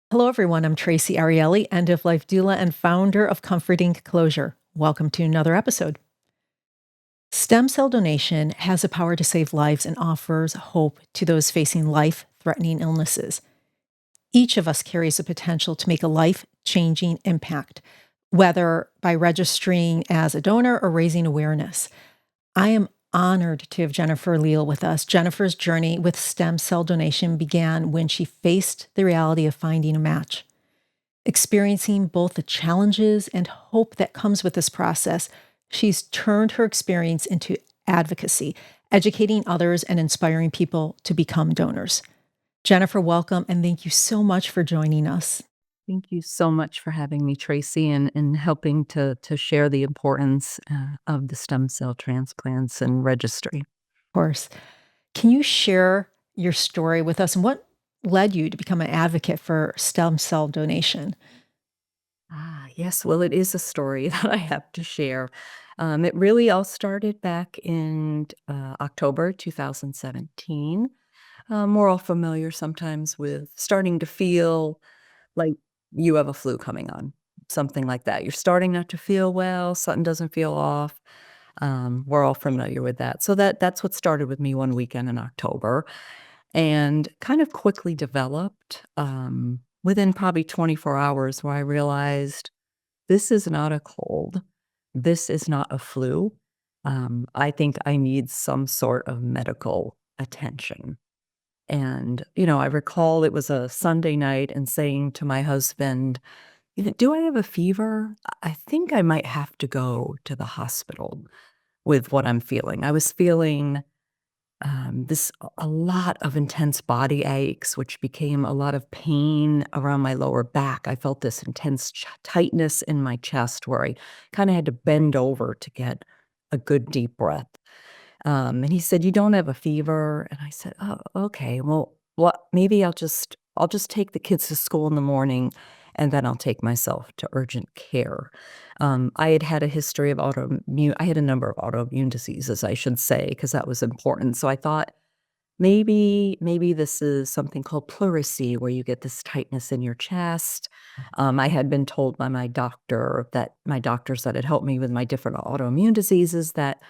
Hello, everyone. I'm Tracy Ariely, end of life doula and founder of Comforting Closure. Welcome to another episode. Stem cell donation has the power to save lives and offers hope to those facing life threatening illnesses. Each of us carries the potential to make a life changing impact, whether by registering as a donor or raising awareness. I am honored to have Jennifer Leal with us. Jennifer's journey with stem cell donation began when she faced the reality of finding a match. Experiencing both the challenges and hope that comes with this process, she's turned her experience into advocacy, educating others and inspiring people to become donors. Jennifer, welcome, and thank you so much for joining us. Thank you so much for having me, Tracy, and helping to share the importance of the stem cell transplants and registry. Of course. Can you share your story with us and what led you to become an advocate for stem cell donation? Yes. Well, it is a story that I have to share. It really all started back in October 2017. We're all familiar sometimes with starting to feel like you have a flu coming on, something like that. You're starting not to feel well, something doesn't feel off. We're all familiar with that. So that's what started with me one weekend in October and kind of quickly developed within probably 24 hours where I realized this is not a cold. This is not a flu. I think I need some sort of medical attention. And, I recall it was a Sunday night and saying to my husband, do I have a fever? I think I might have to go to the hospital with what I'm feeling. I was feeling this a lot of intense body aches, which became a lot of pain around my lower back. I felt this intense tightness in my chest where I kind of had to bend over to get a good deep breath. And he said, "You don't have a fever." And I said, "Oh, okay. Well, what? Maybe I'll just take the kids to school in the morning, and then I'll take myself to urgent care." I had had a history of autoimmune. I had a number of autoimmune diseases, I should say, because that was important. So I thought maybe this is something called pleurisy, where you get this tightness in your chest. I had been told by my doctors that had helped me with my different autoimmune diseases that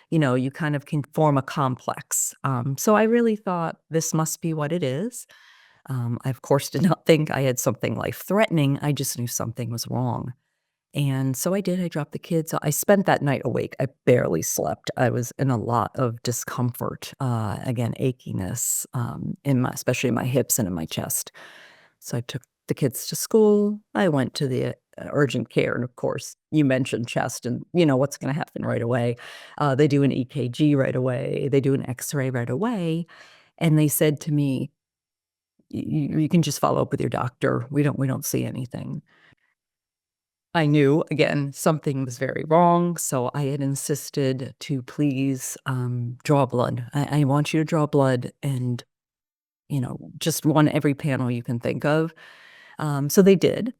you kind of can form a complex. So I really thought this must be what it is. I, of course, did not think I had something life threatening. I just knew something was wrong. And so I did. I dropped the kids. I spent that night awake. I barely slept. I was in a lot of discomfort, again, achiness, especially in my hips and in my chest. So I took the kids to school. I went to the urgent care, and of course, you mentioned chest, and you know what's going to happen right away. They do an EKG right away. They do an X-ray right away, and they said to me, You can just follow up with your doctor. We don't see anything." I knew, again, something was very wrong, so I had insisted to please, draw blood. I want you to draw blood and, just run every panel you can think of. So they did,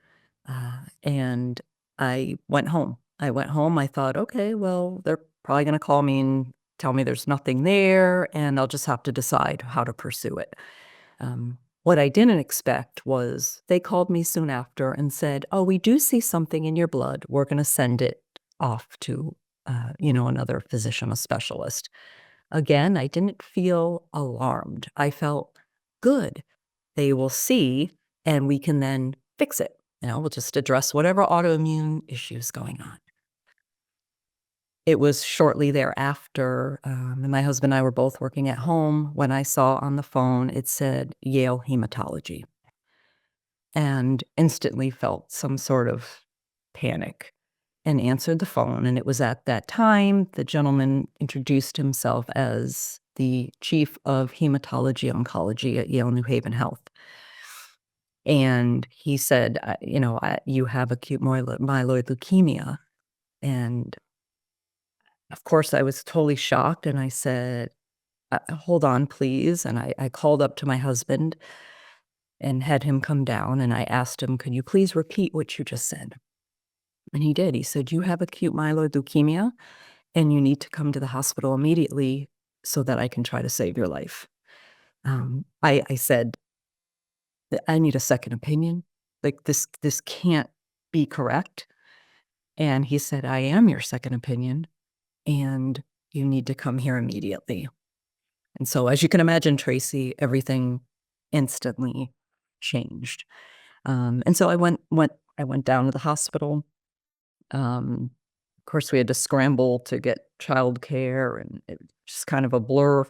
and I went home. I thought, "Okay, well, they're probably gonna call me and tell me there's nothing there, and I'll just have to decide how to pursue it." What I didn't expect was they called me soon after and said, "Oh, we do see something in your blood. We're gonna send it off to, another physician, a specialist." Again, I didn't feel alarmed. I felt good. They will see, and we can then fix it. We'll just address whatever autoimmune issue is going on. It was shortly thereafter, and my husband and I were both working at home when I saw on the phone it said Yale Hematology, and instantly felt some sort of panic and answered the phone. And it was at that time the gentleman introduced himself as the chief of hematology oncology at Yale New Haven Health. And he said, "You have acute myeloid leukemia." And of course, I was totally shocked. And I said, Hold on, please." And I called up to my husband and had him come down. And I asked him, "Could you please repeat what you just said?" And he did. He said, "You have acute myeloid leukemia, and you need to come to the hospital immediately so that I can try to save your life." I said, I need a second opinion. Like this can't be correct. And he said, I am your second opinion, and you need to come here immediately. And so, as you can imagine, Tracy, everything instantly changed. And so I went down to the hospital. Of course, we had to scramble to get childcare, and it was just kind of a blur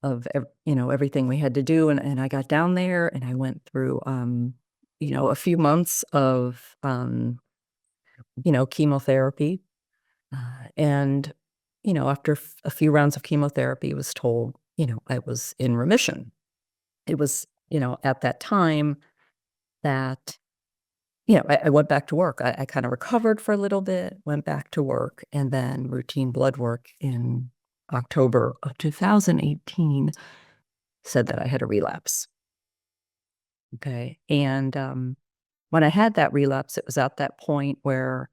of everything we had to do. And I got down there, and I went through a few months of chemotherapy, and after a few rounds of chemotherapy, was told I was in remission. It was at that time that I went back to work. I kind of recovered for a little bit, went back to work, and then routine blood work in October of 2018 said that I had a relapse. Okay. And when I had that relapse, it was at that point where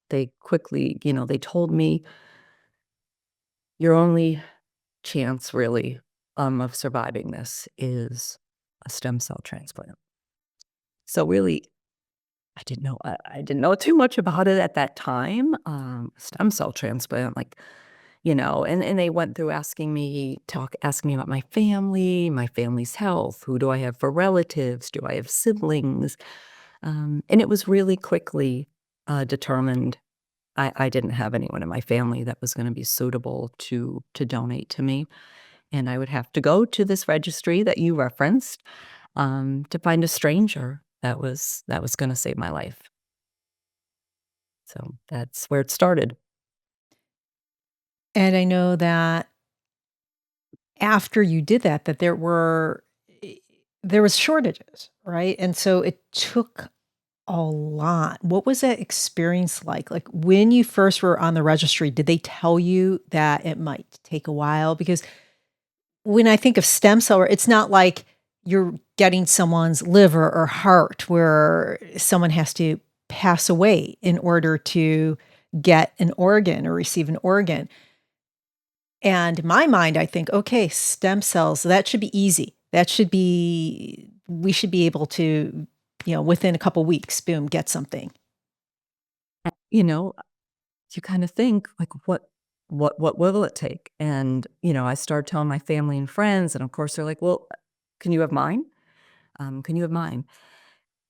they quickly, they told me your only chance really of surviving this is a stem cell transplant. So really, I didn't know too much about it at that time. Stem cell transplant, like, and they went through asking me about my family's health. Who do I have for relatives? Do I have siblings? And it was really quickly determined I didn't have anyone in my family that was going to be suitable to donate to me, and I would have to go to this registry that you referenced to find a stranger that was going to save my life. So that's where it started. And I know that after you did that, that there was shortages, right? And so it took a lot. What was that experience like? Like, when you first were on the registry, did they tell you that it might take a while? Because when I think of stem cell, it's not like you're getting someone's liver or heart where someone has to pass away in order to get an organ or receive an organ. And in my mind, I think, okay, stem cells, that should be easy. We should be able to, within a couple weeks, boom, get something. You know, you kind of think like, what will it take? And I started telling my family and friends, and of course they're like, well, can you have mine? Can you have mine?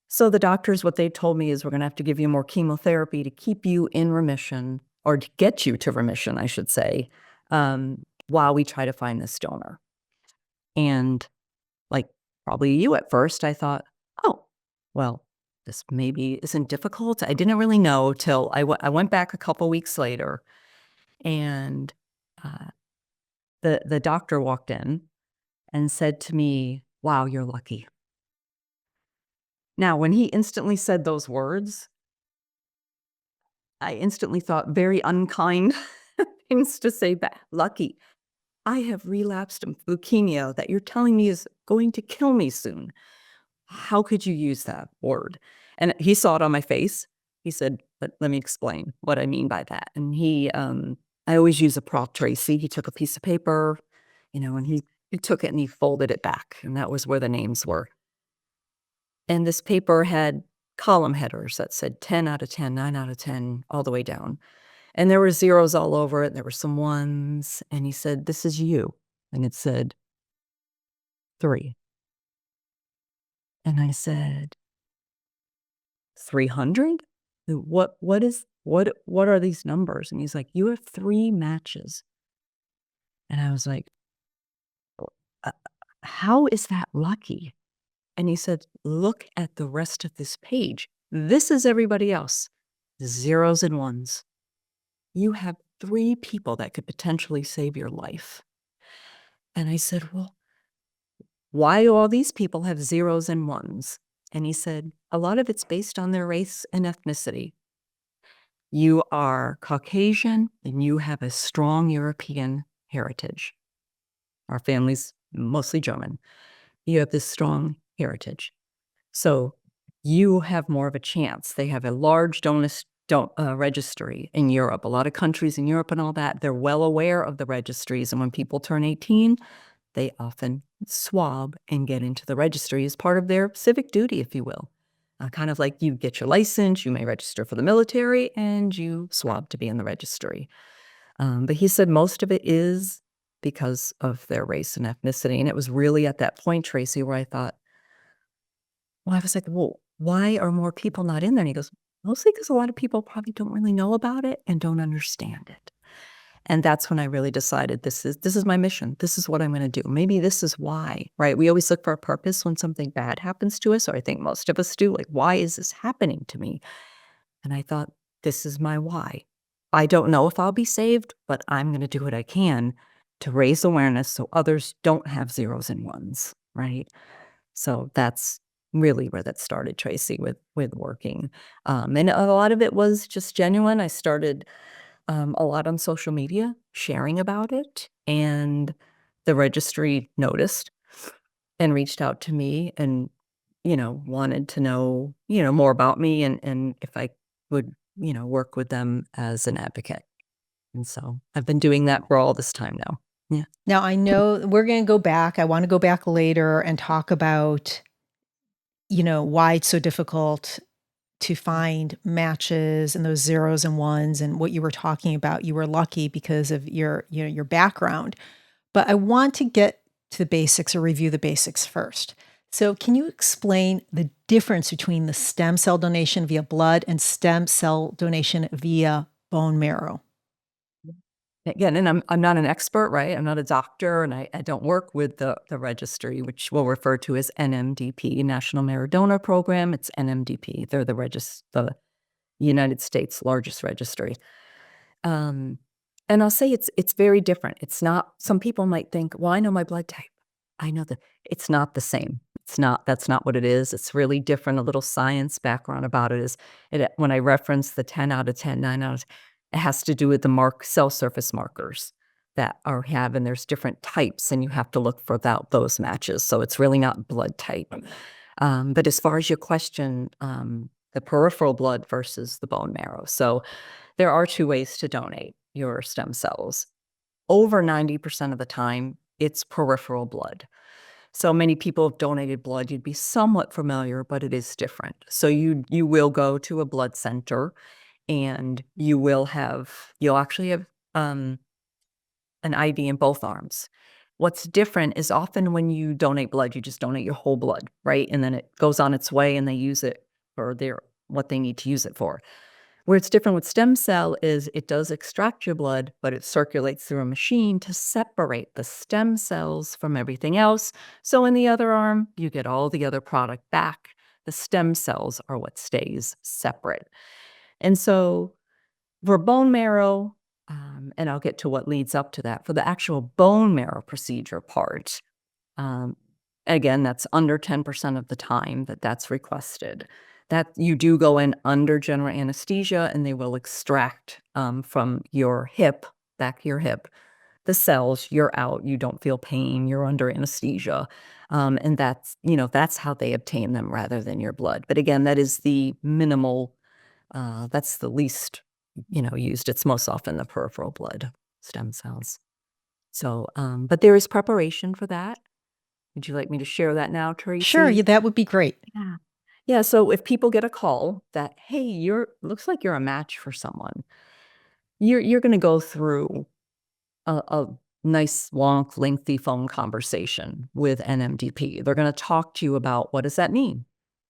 So the doctors, what they told me is we're going to have to give you more chemotherapy to keep you in remission, or to get you to remission, I should say, while we try to find this donor. And like probably you at first, I thought, oh, well, this maybe isn't difficult. I didn't really know till I went back a couple weeks later, and uh, the doctor walked in and said to me, wow, you're lucky. Now, when he instantly said those words, I instantly thought very unkind things to say back. Lucky. I have relapsed leukemia that you're telling me is going to kill me soon. How could you use that word? And he saw it on my face. He said, but let me explain what I mean by that. And I always use a prop, Tracy. He took a piece of paper, and he took it and he folded it back. And that was where the names were. And this paper had column headers that said 10 out of 10, 9 out of 10, all the way down. And there were zeros all over it. There were some ones. And he said, this is you. And it said 3. And I said, 300? What are these numbers? And he's like, you have 3 matches. And I was like, "Uh, how is that lucky?" And he said, look at the rest of this page. This is everybody else. Zeros and ones. You have 3 people that could potentially save your life. And I said, well, why do all these people have zeros and ones? And he said, a lot of it's based on their race and ethnicity. You are Caucasian and you have a strong European heritage. Our family's mostly German. You have this strong heritage. So you have more of a chance. They have a large registry in Europe. A lot of countries in Europe and all that, they're well aware of the registries. And when people turn 18, they often swab and get into the registry as part of their civic duty, if you will. Kind of like you get your license, you may register for the military, and you swab to be in the registry. But he said most of it is because of their race and ethnicity. And it was really at that point, Tracy, where I thought, well, I was like, well, why are more people not in there? And he goes, mostly because a lot of people probably don't really know about it and don't understand it. And that's when I really decided this is my mission. This is what I'm going to do. Maybe this is why, right? We always look for a purpose when something bad happens to us, or I think most of us do. Like, why is this happening to me? And I thought, this is my why. I don't know if I'll be saved, but I'm going to do what I can to raise awareness so others don't have zeros and ones, right? So that's really where that started, Tracy, with working. And a lot of it was just genuine. I started a lot on social media, sharing about it, and the registry noticed and reached out to me and, wanted to know, more about me and if I would, work with them as an advocate. And so I've been doing that for all this time now. Yeah. Now, I know we're going to go back. I want to go back later and talk about, why it's so difficult to find matches and those zeros and ones and what you were talking about. You were lucky because of your background. But I want to get to the basics or review the basics first. So, can you explain the difference between the stem cell donation via blood and stem cell donation via bone marrow? Again, and I'm not an expert, right? I'm not a doctor, and I don't work with the registry, which we'll refer to as NMDP, National Marrow Donor Program. It's NMDP. They're the United States' largest registry. Um, and I'll say it's very different. It's not. Some people might think, well, I know my blood type. I know that it's not the same. It's not. That's not what it is. It's really different. A little science background about it is when I reference the 10 out of 10, 9 out of 10, it has to do with the cell surface markers that and there's different types, and you have to look for those matches. So it's really not blood type. But as far as your question, the peripheral blood versus the bone marrow. So there are two ways to donate your stem cells. Over 90% of the time, it's peripheral blood. So many people have donated blood. You'd be somewhat familiar, but it is different. So you will go to a blood center, and you'll actually have an IV in both arms. What's different is often when you donate blood, you just donate your whole blood, right? And then it goes on its way, and they use it for what they need to use it for. Where it's different with stem cell is it does extract your blood, but it circulates through a machine to separate the stem cells from everything else. So in the other arm, you get all the other product back. The stem cells are what stays separate. And so for bone marrow, and I'll get to what leads up to that, for the actual bone marrow procedure part, again, that's under 10% of the time that's requested. That you do go in under general anesthesia, and they will extract from your hip, back of your hip, the cells. You're out. You don't feel pain. You're under anesthesia. And that's how they obtain them rather than your blood. But again, that is the minimal, that's the least, used. It's most often the peripheral blood stem cells. So, but there is preparation for that. Would you like me to share that now, Tracy? Sure, yeah, that would be great. Yeah. Yeah, so if people get a call that, "Hey, looks like you're a match for someone," you're gonna go through a nice, long, lengthy phone conversation with NMDP. They're gonna talk to you about, what does that mean?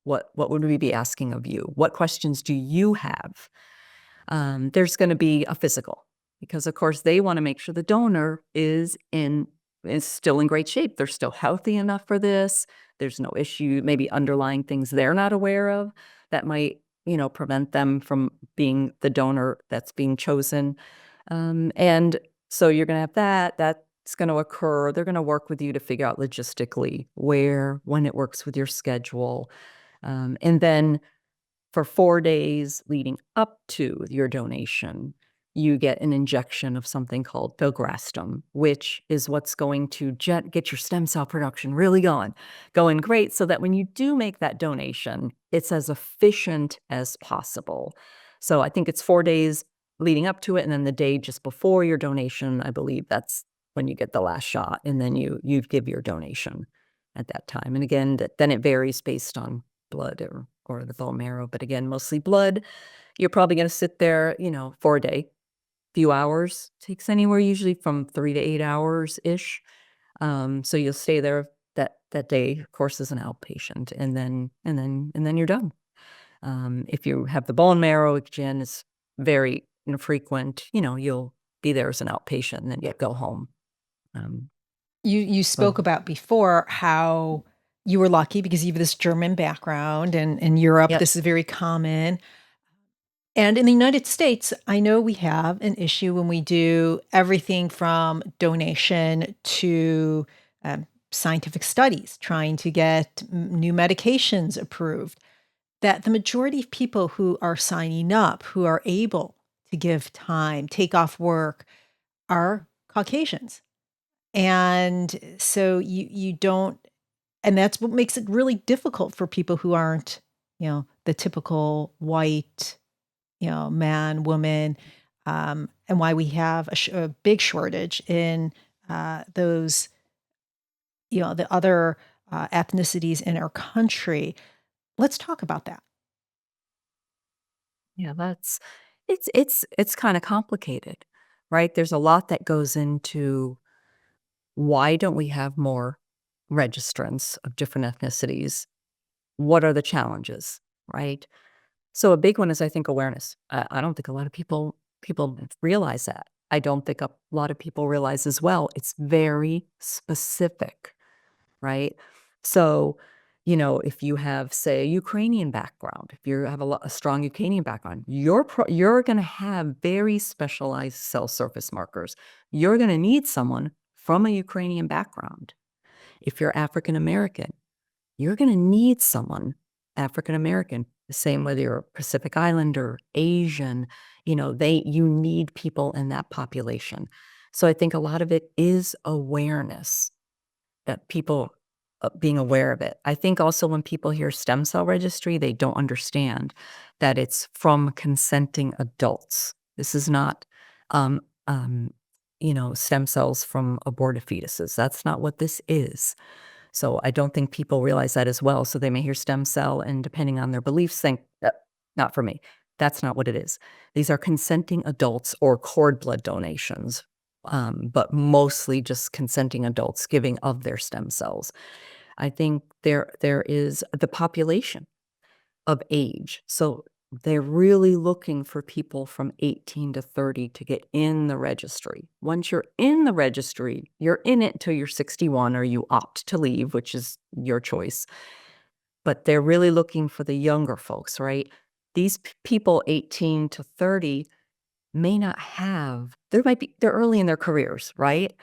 What would we be asking of you? What questions do you have? There's gonna be a physical, because, of course, they wanna make sure the donor is still in great shape. They're still healthy enough for this. There's no issue, maybe underlying things they're not aware of that might, prevent them from being the donor that's being chosen. And so you're going to have that's going to occur. They're going to work with you to figure out logistically when it works with your schedule. And then for 4 days leading up to your donation, you get an injection of something called filgrastim, which is what's going to get your stem cell production really going great, so that when you do make that donation, it's as efficient as possible. So I think it's 4 days leading up to it, and then the day just before your donation, I believe that's when you get the last shot, and then you give your donation at that time. And again, then it varies based on blood or the bone marrow. But again, mostly blood. You're probably going to sit there, for a day, few hours. Takes anywhere usually from 3 to 8 hours ish. So you'll stay there that day, of course, as an outpatient, and then you're done. If you have the bone marrow, again, it's very infrequent. You'll be there as an outpatient, and then you go home. You spoke Well, about before how you were lucky because you have this German background, and in Europe, yep. this is very common. And in the United States, I know we have an issue when we do everything from donation to scientific studies, trying to get new medications approved, that the majority of people who are signing up, who are able to give time, take off work, are Caucasians. And so you don't, and that's what makes it really difficult for people who aren't, the typical white, man, woman, and why we have a big shortage in those, the other ethnicities in our country. Let's talk about that. Yeah, it's kind of complicated, right? There's a lot that goes into why don't we have more registrants of different ethnicities? What are the challenges, right? So a big one is, I think, awareness. I don't think a lot of people realize that. I don't think a lot of people realize as well. It's very specific, right? So, if you have, say, a Ukrainian background, if you have a strong Ukrainian background, you're going to have very specialized cell surface markers. You're going to need someone from a Ukrainian background. If you're African American, you're going to need someone African American. The same whether you're Pacific Islander, Asian, you need people in that population. So I think a lot of it is awareness, that people being aware of it. I think also when people hear stem cell registry, they don't understand that it's from consenting adults. This is not, um, um, stem cells from aborted fetuses. That's not what this is. So I don't think people realize that as well. So they may hear stem cell and depending on their beliefs think, not for me. That's not what it is. These are consenting adults or cord blood donations, but mostly just consenting adults giving of their stem cells. I think there is the population of age. So they're really looking for people from 18 to 30 to get in the registry. Once you're in the registry, you're in it until you're 61 or you opt to leave, which is your choice. But they're really looking for the younger folks, right? These people 18 to 30 may not have, they're early in their careers, right?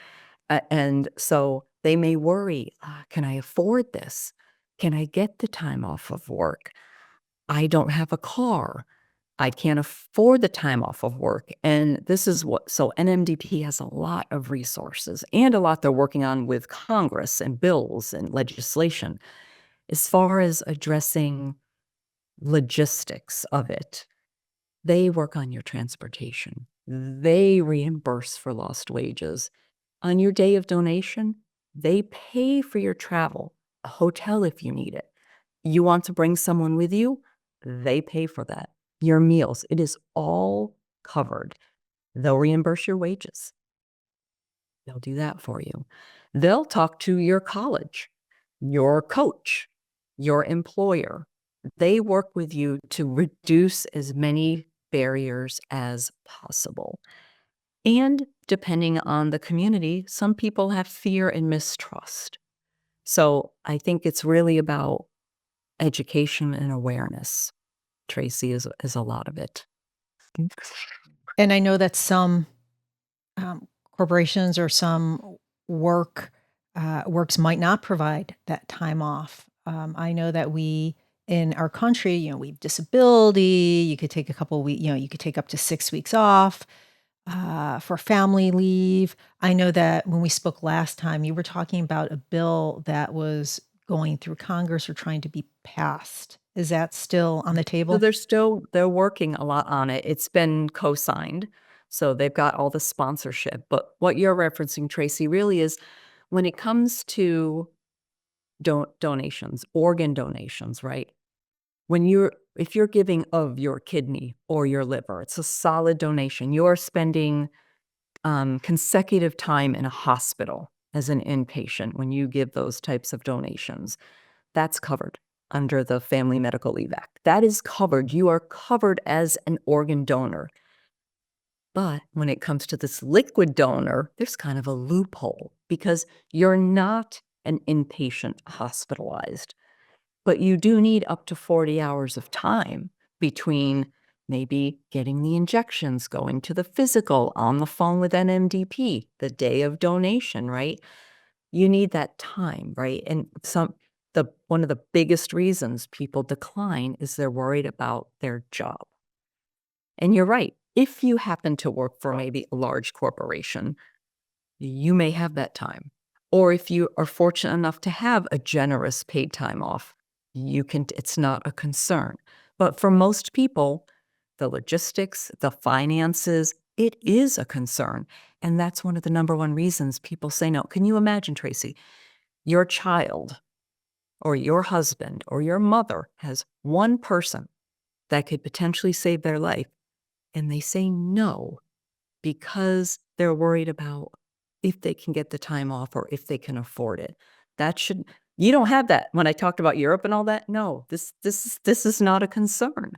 And so they may worry, can I afford this? Can I get the time off of work? I don't have a car. I can't afford the time off of work. And this is so NMDP has a lot of resources and a lot they're working on with Congress and bills and legislation as far as addressing logistics of it. They work on your transportation. They reimburse for lost wages. On your day of donation, they pay for your travel, a hotel if you need it. You want to bring someone with you? They pay for that. Your meals, it is all covered. They'll reimburse your wages. They'll do that for you. They'll talk to your college, your coach, your employer. They work with you to reduce as many barriers as possible. And depending on the community, some people have fear and mistrust. So I think it's really about education and awareness. Tracy is a lot of it. And I know that some corporations or some works might not provide that time off. I know that we in our country, we have disability. You could take a couple weeks. You could take up to 6 weeks off for family leave. I know that when we spoke last time, you were talking about a bill that was going through Congress or trying to be passed. Is that still on the So table? they're working a lot on it. It's been co-signed. So they've got all the sponsorship. But what you're referencing, Tracy, really is when it comes to donations, organ donations, right? If you're giving of your kidney or your liver, it's a solid donation. You're spending consecutive time in a hospital as an inpatient when you give those types of donations. That's covered under the Family Medical Leave Act. That is covered. You are covered as an organ donor. But when it comes to this liquid donor, there's kind of a loophole because you're not an inpatient hospitalized, but you do need up to 40 hours of time between maybe getting the injections, going to the physical, on the phone with NMDP, the day of donation, right? You need that time, right? And one of the biggest reasons people decline is they're worried about their job. And you're right. If you happen to work for maybe a large corporation, you may have that time. Or if you are fortunate enough to have a generous paid time off, it's not a concern. But for most people, the logistics, the finances, it is a concern. And that's one of the number one reasons people say no. Can you imagine, Tracy, your child or your husband or your mother has one person that could potentially save their life, and they say no because they're worried about if they can get the time off or if they can afford it. You don't have that. When I talked about Europe and all that, no, this is not a concern.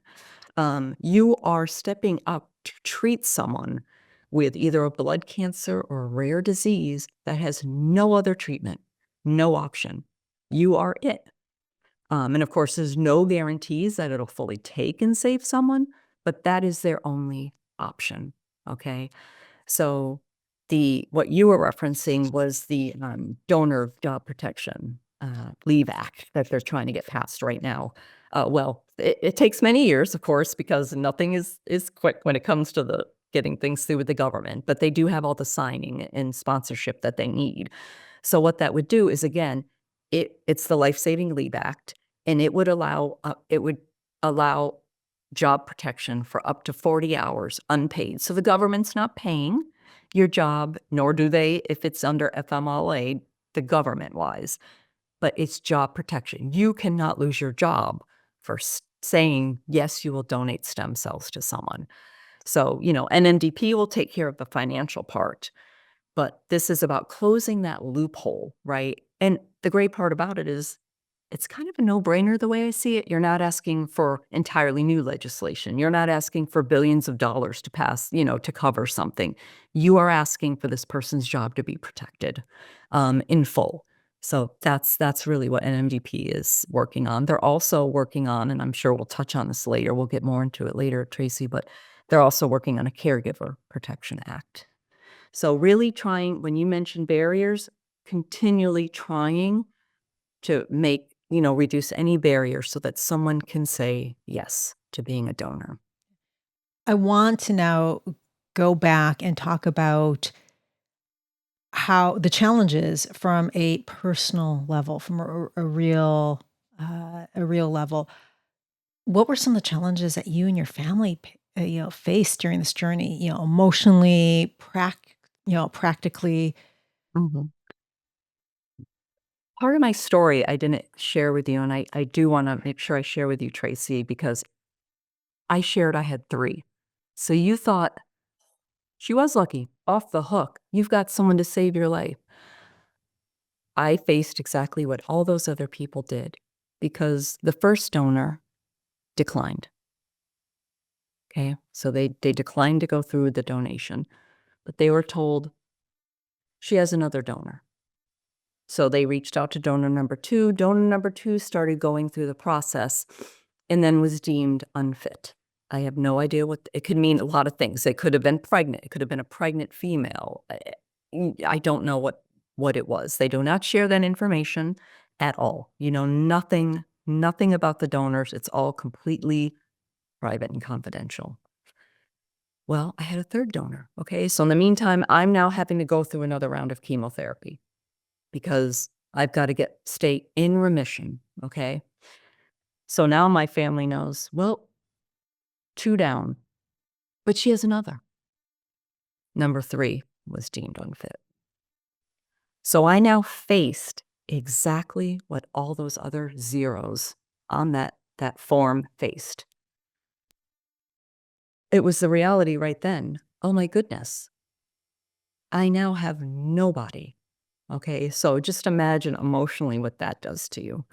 You are stepping up to treat someone with either a blood cancer or a rare disease that has no other treatment, no option. You are it. And of course, there's no guarantees that it'll fully take and save someone, but that is their only option. Okay. So what you were referencing was the Donor Job Protection Leave Act that they're trying to get passed right now. Well, it takes many years, of course, because nothing is quick when it comes to the getting things through with the government, but they do have all the signing and sponsorship that they need. So what that would do is, again, it's the Life Saving Leave Act, and it would allow job protection for up to 40 hours unpaid. So the government's not paying your job, nor do they if it's under FMLA, the government-wise, but it's job protection. You cannot lose your job for saying, yes, you will donate stem cells to someone. So, NMDP will take care of the financial part, but this is about closing that loophole, right? And the great part about it is it's kind of a no-brainer the way I see it. You're not asking for entirely new legislation. You're not asking for billions of dollars to pass, to cover something. You are asking for this person's job to be protected in full. So that's really what NMDP is working on. They're also working on, and I'm sure we'll touch on this later, we'll get more into it later, Tracy, but they're also working on a Caregiver Protection Act. So really trying, when you mention barriers, continually trying to reduce any barrier so that someone can say yes to being a donor. I want to now go back and talk about how the challenges from a personal level, from a real level. What were some of the challenges that you and your family, faced during this journey? Emotionally, practically. Mhm. Part of my story I didn't share with you, and I do want to make sure I share with you, Tracy, because I shared I had 3. So you thought, she was lucky, off the hook. You've got someone to save your life. I faced exactly what all those other people did because the first donor declined. Okay, so they declined to go through with the donation, but they were told she has another donor. So they reached out to donor number 2. Donor number 2 started going through the process and then was deemed unfit. I have no idea what it could mean. A lot of things. It could have been pregnant. It could have been a pregnant female. I don't know what it was. They do not share that information at all. Nothing about the donors. It's all completely private and confidential. Well, I had a third donor. Okay. So in the meantime, I'm now having to go through another round of chemotherapy because I've got to stay in remission. Okay. So now my family knows, well, 2 down, but she has another. Number 3 was deemed unfit. So I now faced exactly what all those other zeros on that form faced. It was the reality right then. Oh my goodness. I now have nobody. Okay, so just imagine emotionally what that does to you.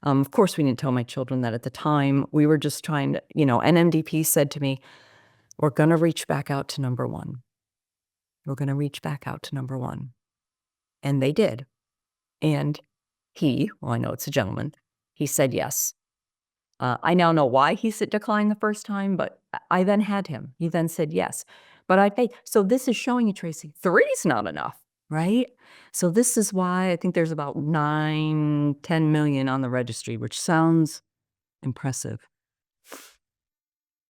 Of course, we didn't tell my children that at the time. We were just trying to, NMDP said to me, we're going to reach back out to number one. We're going to reach back out to number one. And they did. And well, I know it's a gentleman, he said yes. I now know why he said declined the first time, but I then had him. He then said yes. But I paid. So this is showing you, Tracy, 3 is not enough, right? So this is why I think there's about 9, 10 million on the registry, which sounds impressive.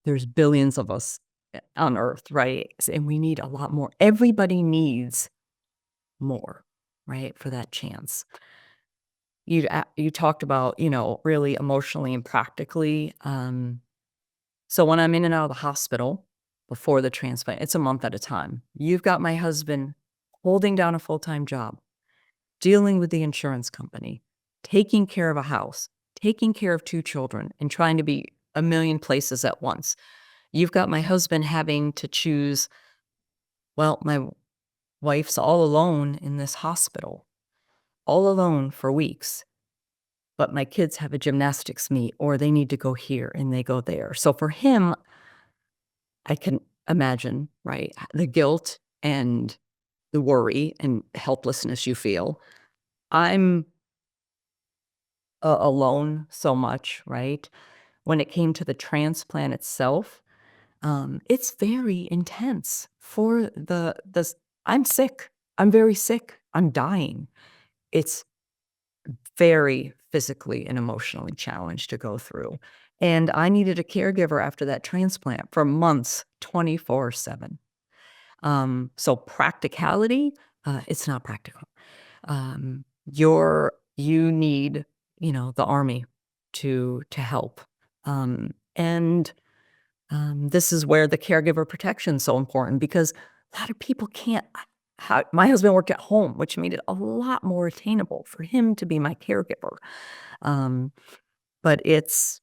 There's billions of us on Earth, right? And we need a lot more. Everybody needs more, right, for that chance. You talked about, really emotionally and practically. So when I'm in and out of the hospital before the transplant, it's a month at a time. You've got my husband holding down a full-time job, dealing with the insurance company, taking care of a house, taking care of 2 children, and trying to be a million places at once. You've got my husband having to choose, well, my wife's all alone in this hospital, all alone for weeks. But my kids have a gymnastics meet or they need to go here and they go there. So for him, I can imagine, right, the guilt and the worry and helplessness you feel. I'm alone so much, right? When it came to the transplant itself, it's very intense for I'm sick. I'm very sick. I'm dying. It's very physically and emotionally challenged to go through. And I needed a caregiver after that transplant for months, 24/7. So practicality, it's not practical. You need, the army to help. And this is where the caregiver protection is so important because a lot of people can't. My husband worked at home, which made it a lot more attainable for him to be my caregiver. Um, but it's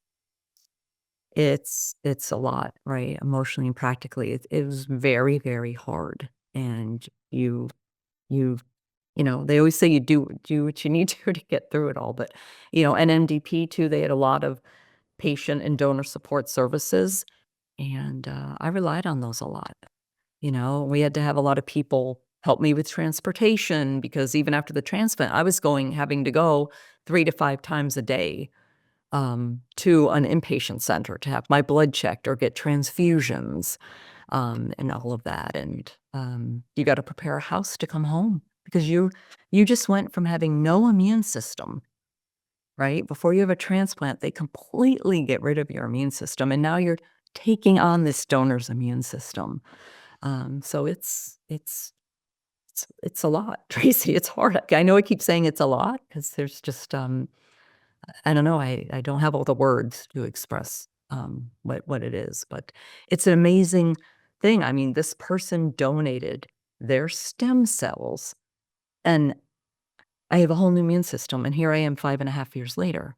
a lot, right? Emotionally and practically, it was very, very hard. And you they always say you do what you need to get through it all. But NMDP too, they had a lot of patient and donor support services, and I relied on those a lot. We had to have a lot of people help me with transportation because even after the transplant, I was having to go 3 to 5 times a day to an inpatient center to have my blood checked or get transfusions, and all of that. And you got to prepare a house to come home because you just went from having no immune system, right? Before you have a transplant, they completely get rid of your immune system, and now you're taking on this donor's immune system. So it's a lot, Tracy. It's hard. I know I keep saying it's a lot because there's just I don't know. I don't have all the words to express what it is, but it's an amazing thing. I mean, this person donated their stem cells, and I have a whole new immune system. And here I am 5.5 years later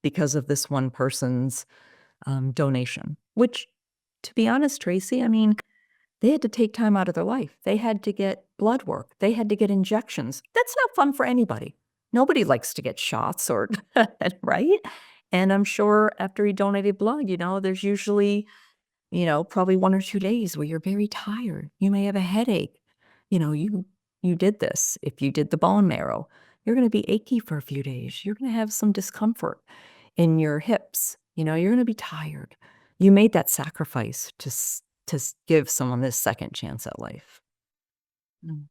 because of this one person's donation, which, to be honest, Tracy, I mean, they had to take time out of their life. They had to get blood work. They had to get injections. That's not fun for anybody. Nobody likes to get shots or right? And I'm sure after he donated blood, there's usually, probably 1 or 2 days where you're very tired. You may have a headache. You did this. If you did the bone marrow, you're going to be achy for a few days. You're going to have some discomfort in your hips. You're going to be tired. You made that sacrifice to give someone this second chance at life. Mm.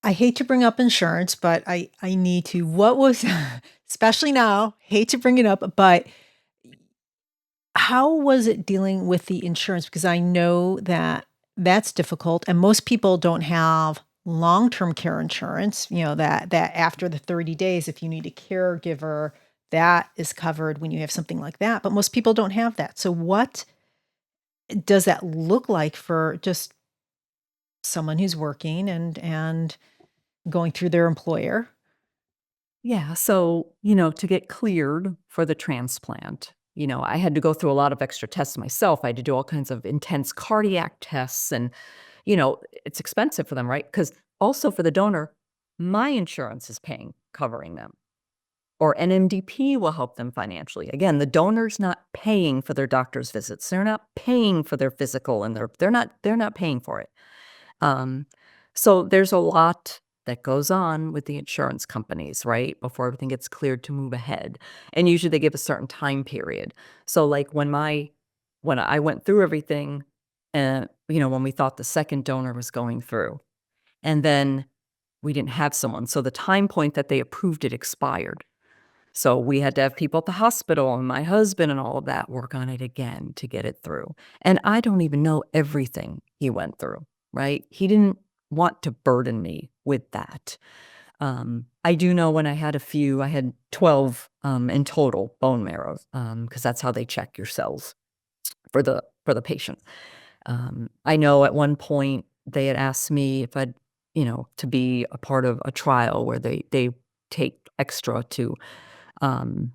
I hate to bring up insurance, but I need to. What was, especially now, hate to bring it up, but how was it dealing with the insurance? Because I know that that's difficult, and most people don't have long-term care insurance. That after the 30 days, if you need a caregiver, that is covered when you have something like that. But most people don't have that. So what does that look like for just someone who's working and going through their employer? Yeah, so, to get cleared for the transplant, I had to go through a lot of extra tests myself. I had to do all kinds of intense cardiac tests and, it's expensive for them, right? Because also for the donor, my insurance is covering them, or NMDP will help them financially. Again, the donor's not paying for their doctor's visits. They're not paying for their physical and they're not paying for it. Um, so there's a lot that goes on with the insurance companies, right? Before everything gets cleared to move ahead. And usually they give a certain time period. So like when I went through everything, when we thought the second donor was going through, and then we didn't have someone. So the time point that they approved it expired. So we had to have people at the hospital and my husband and all of that work on it again to get it through. And I don't even know everything he went through, right? He didn't want to burden me with that. I do know when I had 12 in total bone marrow, because that's how they check your cells for the patient. I know at one point they had asked me if I'd, to be a part of a trial where they take extra to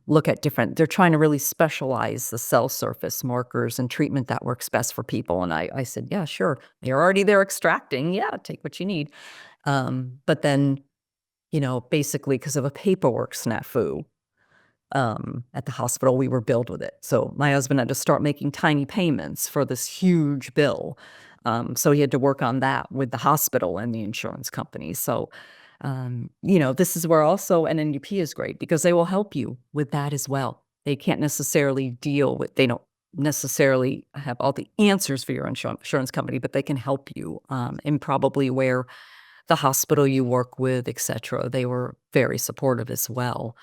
look at different, they're trying to really specialize the cell surface markers and treatment that works best for people. And I said, yeah, sure. You're already there extracting. Yeah, take what you need. But then, basically because of a paperwork snafu, at the hospital, we were billed with it. So my husband had to start making tiny payments for this huge bill. So he had to work on that with the hospital and the insurance company. So, this is where also NNDP is great because they will help you with that as well. They don't necessarily have all the answers for your insurance company, but they can help you, and probably where the hospital you work with, et cetera. They were very supportive as well.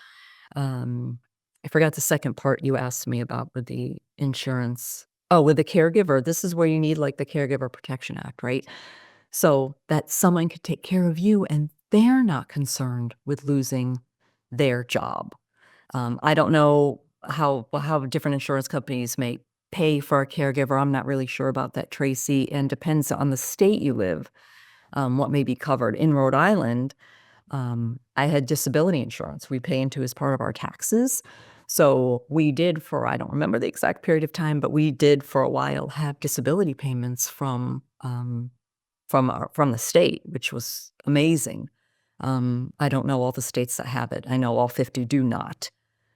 Um, I forgot the second part you asked me about with the insurance. Oh, with the caregiver, this is where you need like the Caregiver Protection Act, right? So that someone could take care of you and they're not concerned with losing their job. I don't know how different insurance companies may pay for a caregiver. I'm not really sure about that, Tracy, and depends on the state you live, what may be covered. In Rhode Island, I had disability insurance we pay into as part of our taxes. So we did for, I don't remember the exact period of time, but we did for a while have disability payments from the state, which was amazing. I don't know all the states that have it. I know all 50 do not.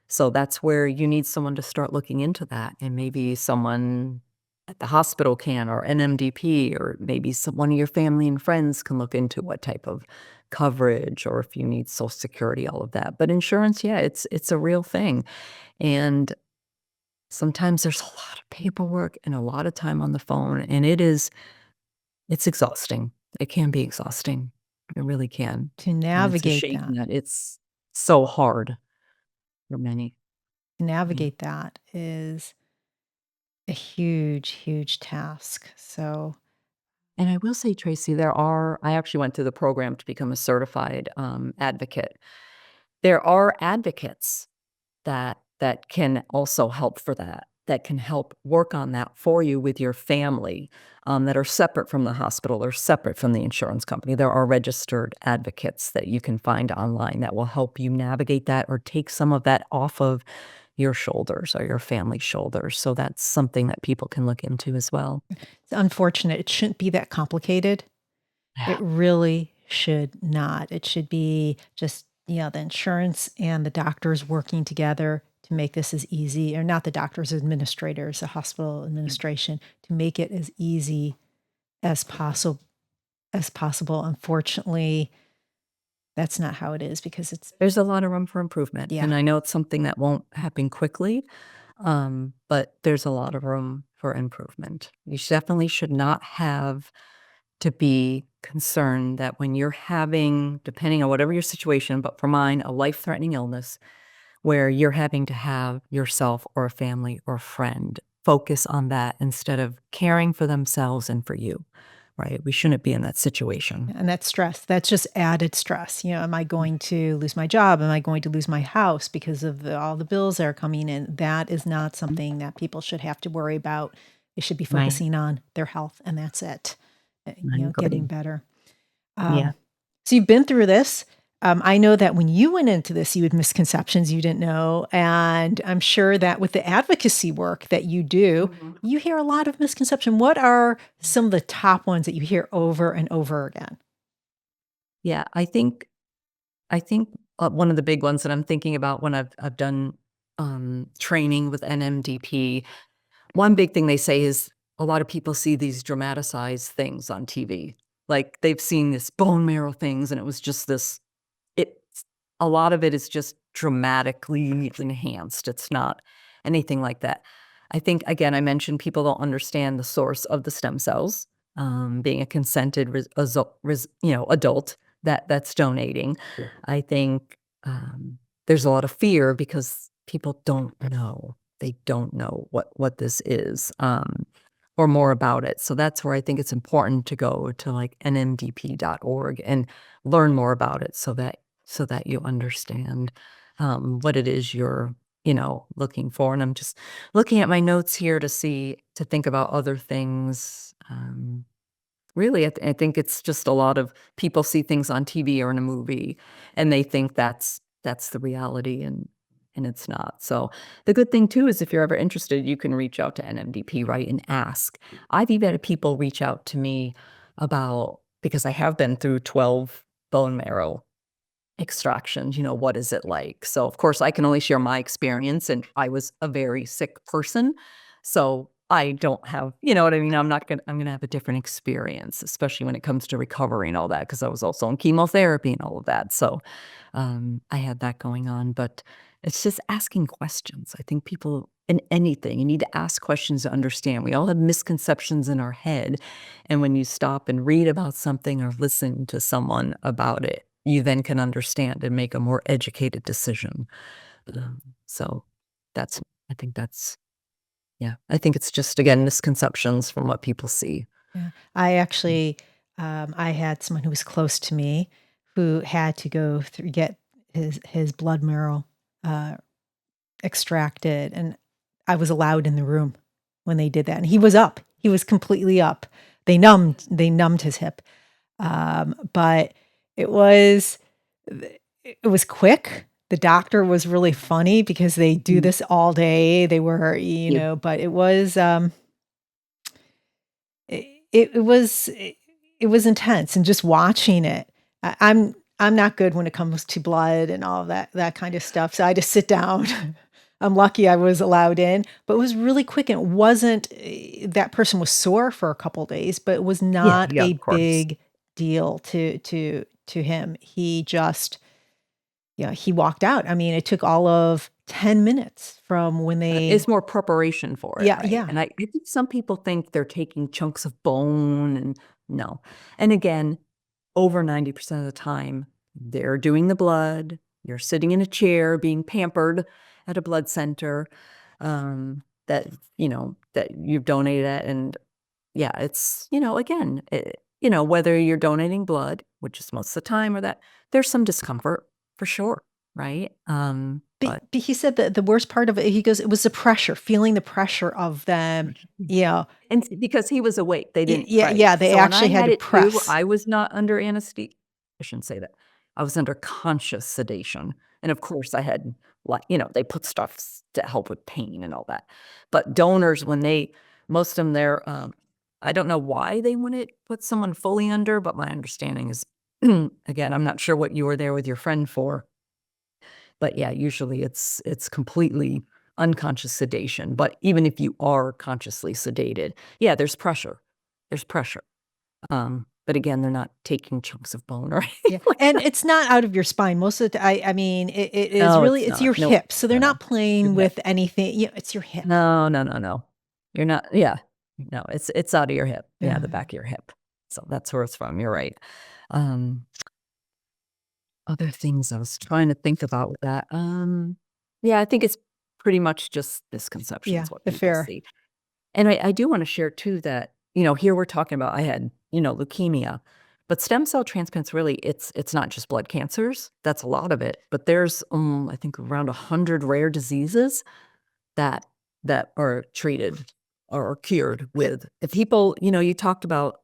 So that's where you need someone to start looking into that, and maybe someone at the hospital can, or NMDP, or maybe one of your family and friends can look into what type of coverage, or if you need Social Security, all of that. But insurance, yeah, it's a real thing, and sometimes there's a lot of paperwork and a lot of time on the phone, and it's exhausting. It can be exhausting. It really can, To and it's a navigate shame that. that it's so hard for many. To Mhm. navigate that is a huge, huge task. So, And I will say, Tracy, I actually went through the program to become a certified advocate. There are advocates that can also help for that can help work on that for you with your family, that are separate from the hospital or separate from the insurance company. There are registered advocates that you can find online that will help you navigate that or take some of that off of your shoulders or your family's shoulders. So that's something that people can look into as well. it's unfortunate. It shouldn't be that complicated. It Yeah. really should not. It should be just, the insurance and the doctors working together to make this as easy, or not the doctors, administrators, the hospital administration, to make it as easy as possible. Unfortunately, that's not how it is because it's There's a lot of room for improvement, yeah. and I know it's something that won't happen quickly, but there's a lot of room for improvement. You definitely should not have to be concerned that when you're having, depending on whatever your situation, but for mine, a life-threatening illness, where you're having to have yourself or a family or a friend focus on that instead of caring for themselves and for you, right? We shouldn't be in that situation. And that's stress. That's just added stress. Am I going to lose my job? Am I going to lose my house because of all the bills that are coming in? That is not something that people should have to worry about They should be Right. focusing on their health, and that's it. I Getting agree. better. Yeah. So you've been through this. I know that when you went into this, you had misconceptions you didn't know, and I'm sure that with the advocacy work that you do, Mhm. you hear a lot of misconception. What are some of the top ones that you hear over and over again? Yeah, I think one of the big ones that I'm thinking about when I've done, training with NMDP, one big thing they say is a lot of people see these dramatized things on TV. Like, they've seen this bone marrow things, and it was just this it's a lot of it is just dramatically enhanced. It's not anything like that. I think, again, I mentioned people don't understand the source of the stem cells, being a consented adult that's donating. I think, there's a lot of fear because people don't know. They don't know what this is, or more about it. So that's where I think it's important to go to, like, nmdp.org and learn more about it so that you understand, what it is you're, looking for. And I'm just looking at my notes here to think about other things. Really, I think it's just a lot of people see things on TV or in a movie, and they think that's the reality, and it's not. So the good thing too is if you're ever interested, you can reach out to NMDP, right, and ask. I've even had people reach out to me about because I have been through 12 bone marrow extractions, what is it like? So, of course, I can only share my experience, and I was a very sick person, so I don't have you know what I mean? I'm gonna have a different experience, especially when it comes to recovery and all that, because I was also on chemotherapy and all of that, so, I had that going on, but it's just asking questions. I think people in anything, you need to ask questions to understand. We all have misconceptions in our head, and when you stop and read about something or listen to someone about it, you then can understand and make a more educated decision. So that's I think that's yeah, I think it's just, again, misconceptions from what people see. Yeah. I actually, I had someone who was close to me who had to go through get his blood marrow uh, extracted, and I was allowed in the room when they did that, and he was up. He was completely up. They numbed his hip, but it was it was quick. The doctor was really funny because they do Mhm. this all day. They were, You but it was it was intense, and just watching it. I'm not good when it comes to blood and all of that kind of stuff, so I just sit down. I'm lucky I was allowed in, but it was really quick, and it wasn't that person was sore for a couple days, but it was Yeah, not yeah, a of course. big deal to him. He just yeah, he walked out. I mean, it took all of 10 minutes from when they It's more preparation for it, yeah, right? yeah. And I think some people think they're taking chunks of bone and no. And again, over 90% of the time, they're doing the blood, you're sitting in a chair being pampered at a blood center, that, that you've donated at, and yeah, it's, again, whether you're donating blood, which is most of the time, or that there's some discomfort for sure, right? But But he said that the worst part of it, he goes, it was the pressure, feeling the pressure of them, you know, and because he was awake, they didn't yeah, right. yeah, they So when I actually had had to it too, press. I was not under anesthesia. I shouldn't say that. I was under conscious sedation, and of course, I had, like, they put stuff to help with pain and all that. But donors, when they most of them, they're, I don't know why they wouldn't put someone fully under, but my understanding is, again, I'm not sure what you were there with your friend for, but yeah, usually it's completely unconscious sedation, but even if you are consciously sedated, yeah, there's pressure. There's pressure. But again, they're not taking chunks of bone or anything Yeah, like and that. it's not out of your spine. Most of the I mean, it is No, really it's it's not. your Nope. hip, so they're No, no. not Your playing hip. with anything, it's your hip. No, no, no, no. You're not yeah. No, it's out of your hip. Yeah, the Yeah. back of your hip. So that's where it's from, you're right. Um, other things I was trying to think about with that, yeah, I think it's pretty much just Yeah, misconceptions what the people fair. see. And I do wanna share too that, here we're talking about I had, leukemia, but stem cell transplants really it's not just blood cancers, that's a lot of it, but there's, I think around 100 rare diseases that that are treated or cured with. If people, you talked about,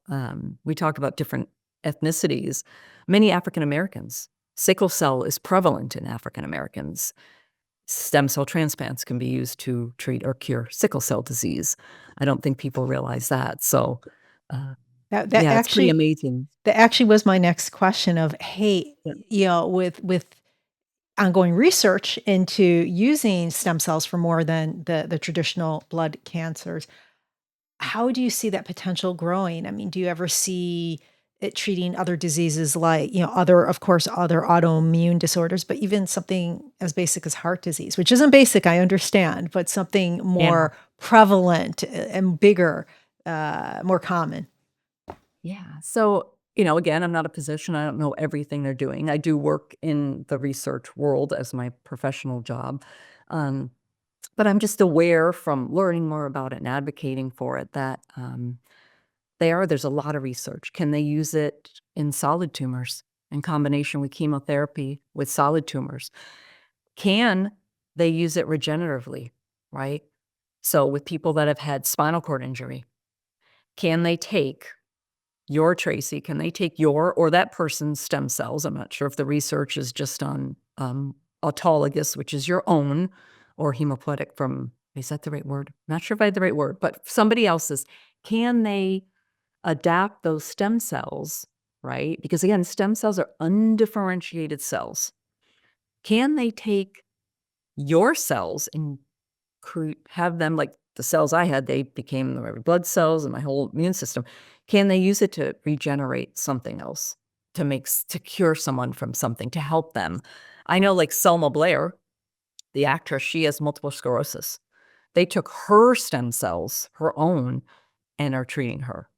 we talked about different ethnicities, many African Americans. Sickle cell is prevalent in African Americans. Stem cell transplants can be used to treat or cure sickle cell disease. I don't think people realize that. So, That yeah, it's pretty actually amazing. that actually was my next question of, hey, Yeah. with ongoing research into using stem cells for more than the traditional blood cancers, how do you see that potential growing? I mean, do you ever see it treating other diseases like, other, of course, other autoimmune disorders, but even something as basic as heart disease, which isn't basic, I understand, but something Yeah. more prevalent and bigger, more common? Yeah. So, again, I'm not a physician. I don't know everything they're doing. I do work in the research world as my professional job. Um, but I'm just aware from learning more about it and advocating for it that there's a lot of research. Can they use it in solid tumors in combination with chemotherapy with solid tumors? Can they use it regeneratively, right? So with people that have had spinal cord injury, can they take your Tracy, can they take your or that person's stem cells? I'm not sure if the research is just on autologous, which is your own, or hematopoietic from, is that the right word? Not sure if I had the right word, but somebody else's. Can they adapt those stem cells, right? Because again, stem cells are undifferentiated cells. Can they take your cells and have them like the cells I had, they became the red blood cells and my whole immune system. Can they use it to regenerate something else, to cure someone from something, to help them? I know like Selma Blair, the actress, she has multiple sclerosis. They took her stem cells, her own, and are treating her,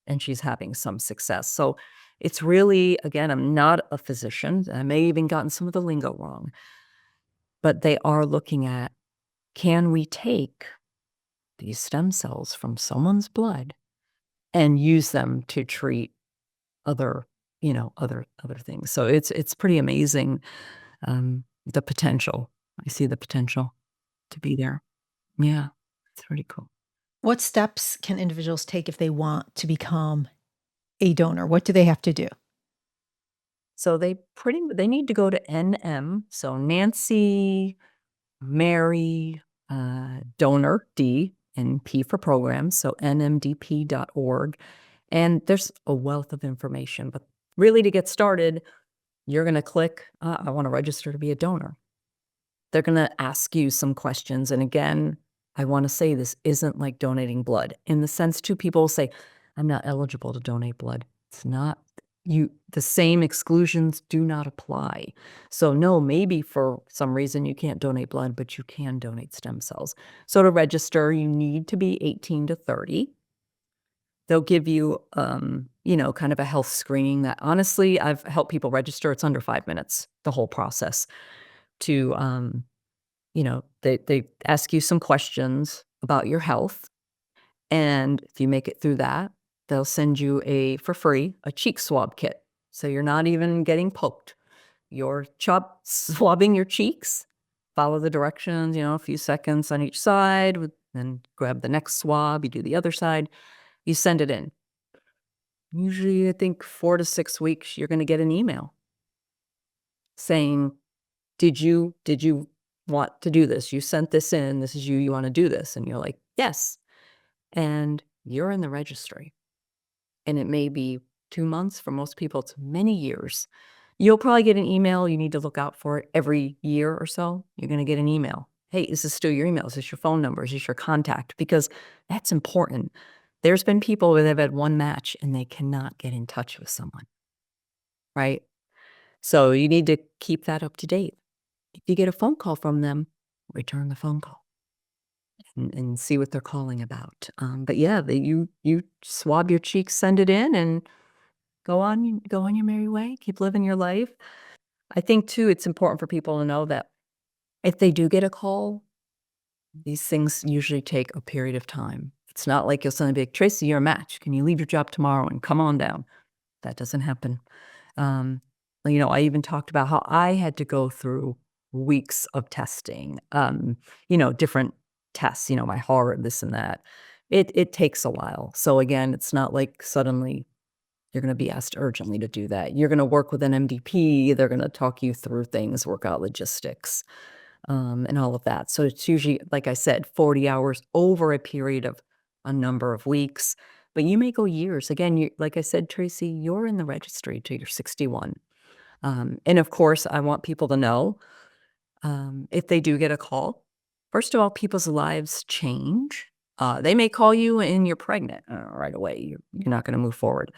and she's having some success. So it's really, again, I'm not a physician. I may have even gotten some of the lingo wrong, but they are looking at, can we take these stem cells from someone's blood and use them to treat other, other things. So it's pretty amazing, the potential. I see the potential to be there. Yeah, it's pretty cool. What steps can individuals take if they want to become a donor? What do they have to do? So they need to go to NM, so Nancy, Mary, donor, D, and P for programs, so nmdp.org. And there's a wealth of information, but really to get started, you're going to click, I want to register to be a donor. They're going to ask you some questions. And again, I want to say this isn't like donating blood in the sense two people say, I'm not eligible to donate blood. It's not the same exclusions do not apply. So no, maybe for some reason you can't donate blood, but you can donate stem cells. So to register, you need to be 18 to 30. They'll give you, kind of a health screening that honestly, I've helped people register. It's under 5 minutes, the whole process to, they ask you some questions about your health. And if you make it through that, they'll send you for free, a cheek swab kit. So you're not even getting poked. You're swabbing your cheeks, follow the directions, a few seconds on each side, then grab the next swab, you do the other side, you send it in. Usually, I think 4 to 6 weeks, you're going to get an email saying, did you want to do this? You sent this in. This is you. You want to do this? And you're like, yes. And you're in the registry. And it may be 2 months. For most people, it's many years. You'll probably get an email. You need to look out for it every year or so. You're going to get an email. Hey, is this still your email? Is this your phone number? Is this your contact? Because that's important. There's been people where they've had one match and they cannot get in touch with someone, right? So you need to keep that up to date. If you get a phone call from them, return the phone call and see what they're calling about. But yeah, you swab your cheeks, send it in, and go on your merry way. Keep living your life. I think too, it's important for people to know that if they do get a call, these things usually take a period of time. It's not like you'll suddenly be like, Tracy, you're a match. Can you leave your job tomorrow and come on down? That doesn't happen. I even talked about how I had to go through weeks of testing, different tests, my heart, this and that, It takes a while. So again, it's not like suddenly you're going to be asked urgently to do that. You're going to work with an MDP. They're going to talk you through things, work out logistics, and all of that. So it's usually, like I said, 40 hours over a period of a number of weeks. But you may go years. Again, like I said, Tracy, you're in the registry till you're 61. And of course, I want people to know if they do get a call, first of all, people's lives change. They may call you and you're pregnant right away. You're not going to move forward.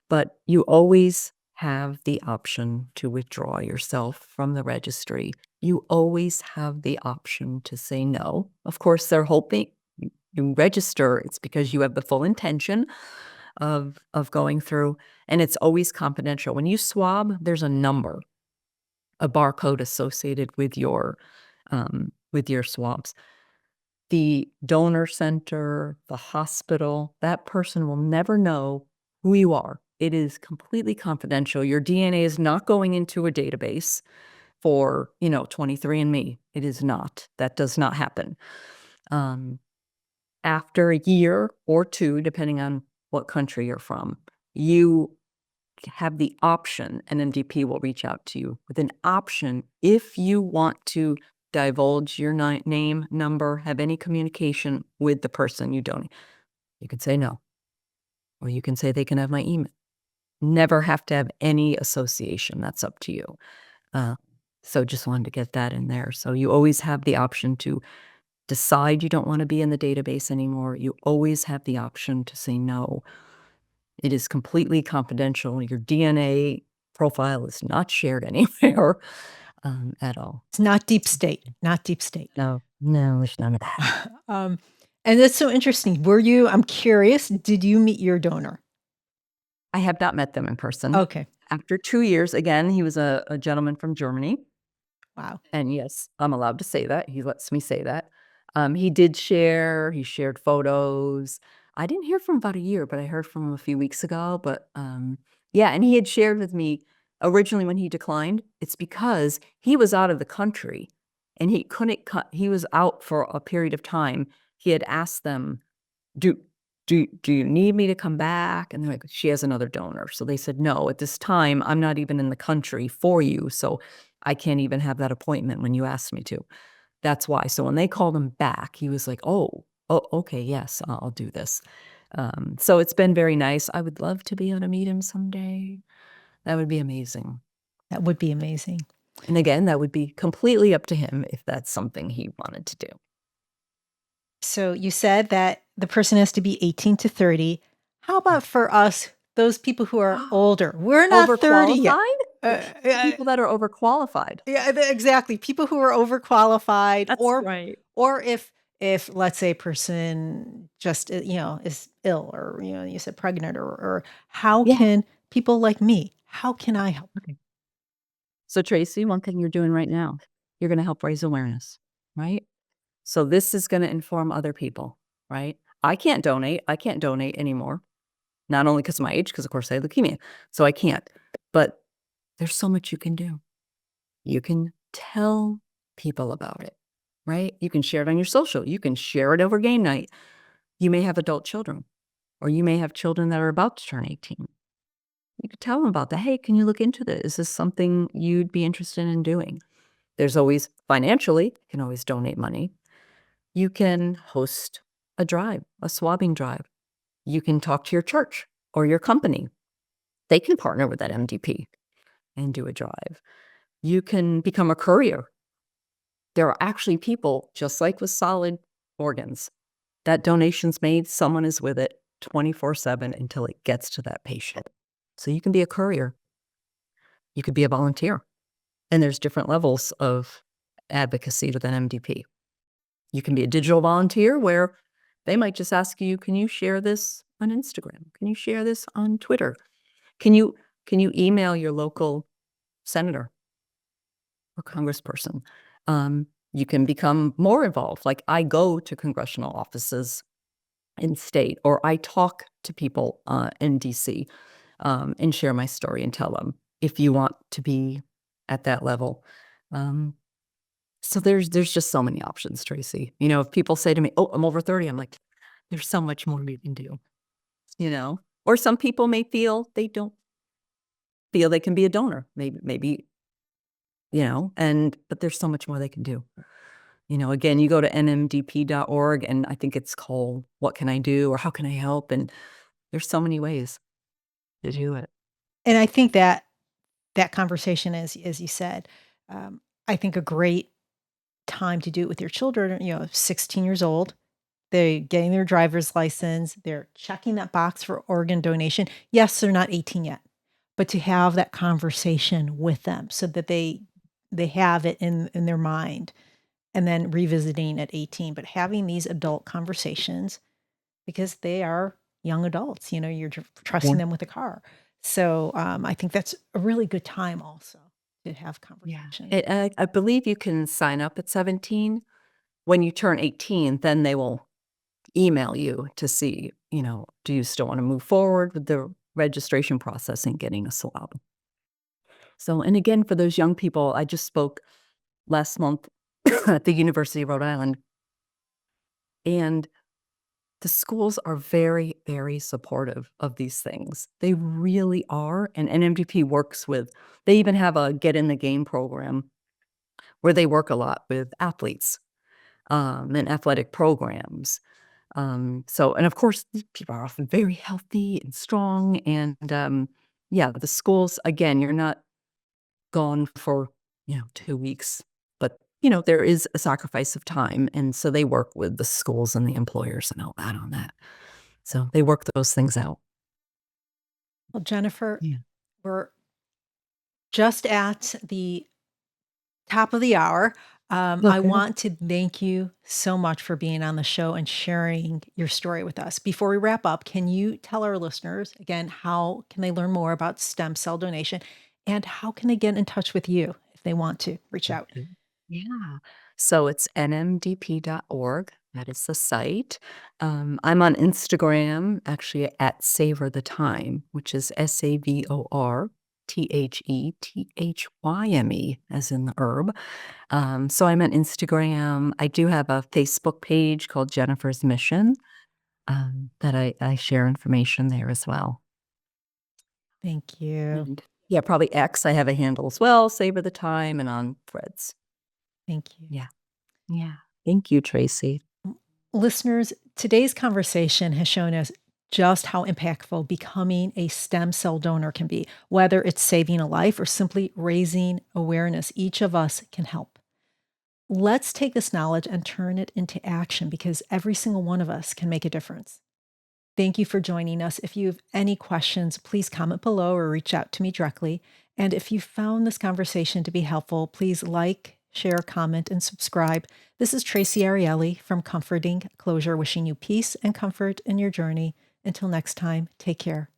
But you always have the option to withdraw yourself from the registry. You always have the option to say no. Of course, they're hoping you register. It's because you have the full intention of going through, and it's always confidential. When you swab, there's a number, a barcode associated with your swabs. The donor center, the hospital, that person will never know who you are. It is completely confidential. Your DNA is not going into a database for, 23andMe. It is not. That does not happen. After a year or two, depending on what country you're from, you have the option, an MDP will reach out to you with an option if you want to divulge your name, number, have any communication with the person you donate. You can say no, or you can say they can have my email. Never have to have any association. That's up to you. So just wanted to get that in there. So you always have the option to decide you don't want to be in the database anymore. You always have the option to say no. It is completely confidential. Your DNA profile is not shared anywhere at all. It's not deep state, not deep state. No, there's none of that. And that's so interesting. I'm curious, did you meet your donor? I have not met them in person. Okay. After 2 years, again, he was a gentleman from Germany. Wow. And yes, I'm allowed to say that. He lets me say that. He shared photos. I didn't hear from about a year, but I heard from him a few weeks ago. But yeah, and he had shared with me originally when he declined, it's because he was out of the country and he couldn't he was out for a period of time. He had asked them, do you need me to come back? And they're like, she has another donor. So they said, no, at this time, I'm not even in the country for you. So I can't even have that appointment when you asked me to. That's why. So when they called him back, he was like, oh, okay, yes, I'll do this. So it's been very nice. I would love to be able to meet him someday. That would be amazing. That would be amazing. And again, that would be completely up to him if that's something he wanted to do. So you said that the person has to be 18 to 30. How about for us, those people who are older? We're not 30 yet. People that are overqualified. Yeah, exactly. People who are overqualified. That's right. Or if let's say a person just, is ill or, you said pregnant or how can people like me, how can I help? Okay. So Tracy, one thing you're doing right now, you're going to help raise awareness, right? So this is going to inform other people, right? I can't donate anymore. Not only because of my age, because of course I have leukemia. So I can't. But there's so much you can do. You can tell people about it, right? You can share it on your social. You can share it over game night. You may have adult children, or you may have children that are about to turn 18. You could tell them about that. Hey, can you look into this? Is this something you'd be interested in doing? There's always financially, you can always donate money. You can host a drive, a swabbing drive. You can talk to your church or your company. They can partner with that MDP and do a drive. You can become a courier. There are actually people, just like with solid organs, that donation's made, someone is with it 24/7 until it gets to that patient. So you can be a courier. You could be a volunteer. And there's different levels of advocacy with an MDP. You can be a digital volunteer where they might just ask you, can you share this on Instagram? Can you share this on Twitter? Can you email your local senator or congressperson? You can become more involved. Like I go to congressional offices in state, or I talk to people in DC and share my story and tell them if you want to be at that level. So there's just so many options, Tracy. If people say to me, oh, I'm over 30, I'm like, there's so much more you can do, you know? Or some people may feel they don't feel they can be a donor. Maybe, but there's so much more they can do. Again, you go to nmdp.org and I think it's called What Can I Do or How Can I Help? And there's so many ways to do it. And I think that that conversation, as you said, I think a great time to do it with your children, 16 years old, they're getting their driver's license, they're checking that box for organ donation. Yes, they're not 18 yet, but to have that conversation with them so that they have it in their mind and then revisiting at 18, but having these adult conversations because they are young adults, you're trusting them with a car. So, I think that's a really good time also to have Yeah. conversations. I believe you can sign up at 17. When you turn 18, then they will email you to see, do you still want to move forward with the registration process and getting a swab? So, and again, for those young people, I just spoke last month at the University of Rhode Island, and the schools are very, very supportive of these things. They really are. And NMDP works with, they even have a Get in the Game program where they work a lot with athletes and athletic programs. And of course, these people are often very healthy and strong. And yeah, the schools, again, you're not gone for, 2 weeks, but, there is a sacrifice of time. And so they work with the schools and the employers and all that on that. So they work those things out. Well, Jennifer, Yeah. we're just at the top of the hour. I Okay. want to thank you so much for being on the show and sharing your story with us. Before we wrap up, can you tell our listeners again how can they learn more about stem cell donation and how can they get in touch with you if they want to reach out? Okay. Yeah. So it's nmdp.org. That is the site. I'm on Instagram, actually at Savor the Time, which is SAVORTHETHYME, as in the herb. So I'm on Instagram. I do have a Facebook page called Jennifer's Mission that I share information there as well. Thank you. And yeah, probably X. I have a handle as well, Savor the Time, and on Threads. Thank you. Yeah. Yeah. Thank you, Tracy. Listeners, today's conversation has shown us just how impactful becoming a stem cell donor can be. Whether it's saving a life or simply raising awareness, each of us can help. Let's take this knowledge and turn it into action because every single one of us can make a difference. Thank you for joining us. If you have any questions, please comment below or reach out to me directly. And if you found this conversation to be helpful, please like, share, comment, and subscribe. This is Tracy Ariely from Comforting Closure, wishing you peace and comfort in your journey. Until next time, take care.